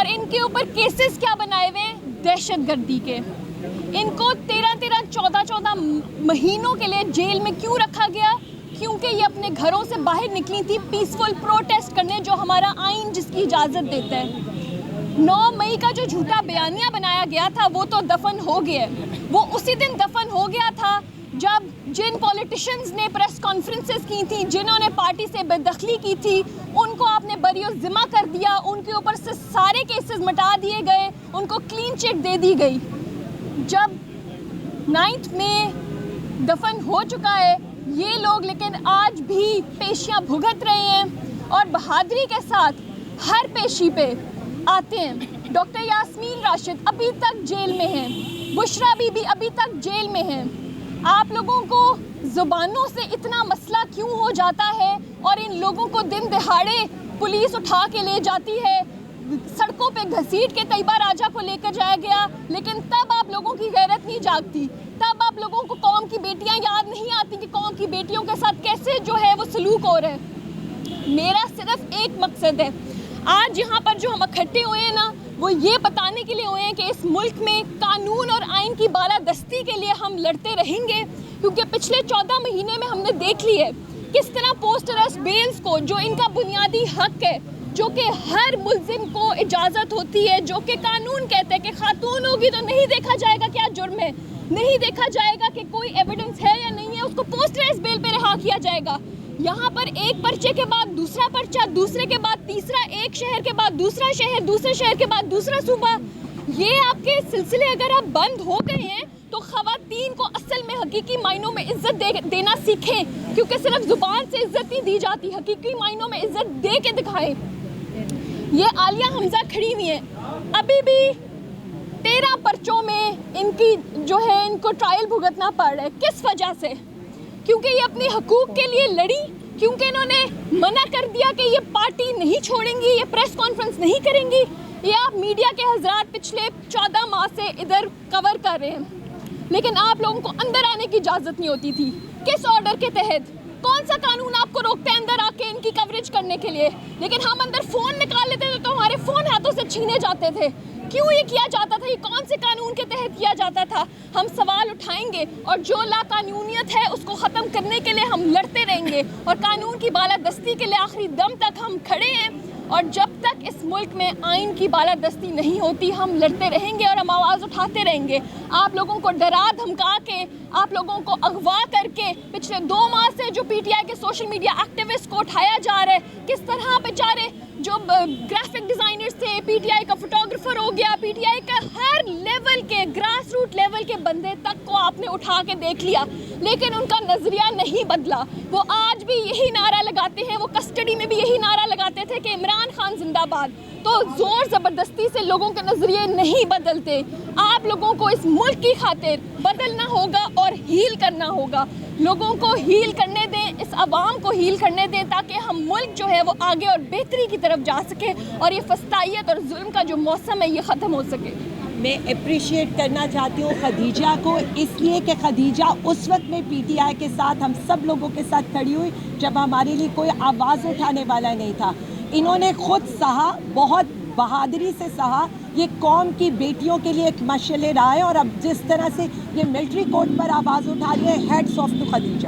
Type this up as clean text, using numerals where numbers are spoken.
اور ان کے اوپر کیسز کیا بنائے ہوئے ہیں؟ دہشت گردی کے. ان کو 14 مہینوں کے لیے جیل میں کیوں رکھا گیا؟ کیونکہ یہ اپنے گھروں سے باہر نکلی تھی پیسفل پروٹیسٹ کرنے، جو ہمارا آئین جس کی اجازت دیتا ہے. 9 مئی کا جو جھوٹا بیانیہ بنایا گیا تھا وہ تو دفن ہو گیا ہے. وہ اسی دن دفن ہو گیا تھا جب جن پولیٹیشنز نے پریس کانفرنسز کی تھیں، جنہوں نے پارٹی سے بے دخلی کی تھی، ان کو آپ نے بری الذمہ کر دیا، ان کے اوپر سے سارے کیسز مٹا دیے گئے، ان کو کلین چٹ دے دی گئی. جب 9 میں دفن ہو چکا ہے یہ لوگ، لیکن آج بھی پیشیاں بھگت رہے ہیں اور بہادری کے ساتھ ہر پیشی پہ آتے ہیں. ڈاکٹر یاسمین راشد ابھی تک جیل میں ہیں، بشرا بی بی ابھی تک جیل میں ہیں. آپ لوگوں کو زبانوں سے اتنا مسئلہ کیوں ہو جاتا ہے اور ان لوگوں کو دن دہاڑے پولیس اٹھا کے لے جاتی ہے، سڑکوں پہ گھسیٹ کے کئی بار راجا کو لے کر جایا گیا، لیکن تب آپ لوگوں کی غیرت نہیں جاگتی، تب آپ لوگوں کو قوم کی بیٹیاں یاد نہیں آتی کہ قوم کی بیٹیوں کے ساتھ کیسے جو ہے وہ سلوک ہو رہا ہے. میرا صرف ایک مقصد ہے، آج یہاں پر جو ہم اکٹھے ہوئے ہیں نا، وہ یہ بتانے کے لیے ہوئے ہیں کہ اس ملک میں قانون اور آئین کی بالادستی کے لیے ہم لڑتے رہیں گے. کیونکہ پچھلے 14 مہینے میں ہم نے دیکھ لی ہے کس طرح پوسٹ ارسٹ بیلز کو، جو ان کا بنیادی حق ہے، جو کہ ہر ملزم کو اجازت ہوتی ہے، جو کہ قانون کہتے ہیں کہ خاتون ہوگی تو نہیں دیکھا جائے گا کیا جرم ہے، نہیں دیکھا جائے گا کہ کوئی ایویڈنس ہے یا نہیں ہے، اس کو پوسٹ ارسٹ بیل پہ رہا کیا جائے گا. یہاں پر ایک پرچے کے بعد دوسرا پرچہ، دوسرے کے بعد تیسرا، ایک شہر کے بعد دوسرا شہر، دوسرے شہر کے بعد دوسرا صوبہ. یہ آپ کے سلسلے اگر آپ بند ہو گئے ہیں تو خواتین کو اصل میں حقیقی معنوں میں عزت دینا سیکھیں، کیونکہ صرف زبان سے عزت نہیں دی جاتی، حقیقی معنوں میں عزت دے کے دکھائیں. یہ عالیہ حمزہ کھڑی ہوئی ہیں، ابھی بھی 13 پرچوں میں ان کی جو ہے ان کو ٹرائل بھگتنا پڑ رہا ہے. کس وجہ سے؟ کیونکہ یہ اپنے حقوق کے لیے لڑی، کیونکہ انہوں نے منع کر دیا کہ یہ پارٹی نہیں چھوڑیں گی، یہ پریس کانفرنس نہیں کریں گی. یہ آپ میڈیا کے حضرات پچھلے 14 ماہ سے ادھر کور کر رہے ہیں، لیکن آپ لوگوں کو اندر آنے کی اجازت نہیں ہوتی تھی. کس آرڈر کے تحت؟ کون سا قانون آپ کو روکتا ہے اندر آ کے ان کی کوریج کرنے کے لیے؟ لیکن ہم اندر فون نکال لیتے تھے تو ہمارے فون ہاتھوں سے چھینے جاتے تھے. کیوں یہ کیا جاتا تھا؟ یہ کون سے قانون کے تحت کیا جاتا تھا؟ ہم سوال اٹھائیں گے اور جو لا قانونیت ہے اس کو ختم کرنے کے لیے ہم لڑتے رہیں گے، اور قانون کی بالادستی کے لیے آخری دم تک ہم کھڑے ہیں. اور جب تک اس ملک میں آئین کی بالادستی نہیں ہوتی ہم لڑتے رہیں گے اور ہم آواز اٹھاتے رہیں گے. آپ لوگوں کو ڈرا دھمکا کے، آپ لوگوں کو اغوا کر کے پچھلے 2 ماہ سے جو پی ٹی آئی کے سوشل میڈیا ایکٹیوسٹ کو اٹھایا جا رہا ہے، کس طرح بیچارے جو گرافک ڈیزائنرز تھے، پی ٹی آئی کا فوٹوگرافر ہو گیا، پی ٹی آئی کا ہر لیول کے گراس روٹ لیول کے بندے تک کو آپ نے اٹھا کے دیکھ لیا، لیکن ان کا نظریہ نہیں بدلا. وہ آج بھی یہی نعرہ لگاتے ہیں، وہ کسٹڈی میں بھی یہی نعرہ لگاتے تھے کہ عمران خان زندہ باد. تو زور زبردستی سے لوگوں کے نظریے نہیں بدلتے. آپ لوگوں کو اس ملک کی خاطر بدلنا ہوگا اور ہیل کرنا ہوگا. لوگوں کو ہیل کرنے دیں، اس عوام کو ہیل کرنے دیں، تاکہ ہم ملک جو ہے وہ آگے اور بہتری کی طرف جا سکے اور یہ فسطائیت اور ظلم کا جو موسم ہے یہ ختم ہو سکے. میں اپریشیٹ کرنا چاہتی ہوں خدیجہ کو، اس لیے کہ خدیجہ اس وقت میں پی ٹی آئی کے ساتھ، ہم سب لوگوں کے ساتھ کھڑی ہوئی جب ہمارے لیے کوئی آواز اٹھانے والا نہیں تھا. انہوں نے خود سہا، بہت بہادری سے سہا. یہ قوم کی بیٹیوں کے لیے ایک مشعل راہ ہے، اور اب جس طرح سے یہ ملٹری کورٹ پر آواز اٹھا رہی ہے، ہیڈس آف ٹو خدیجہ.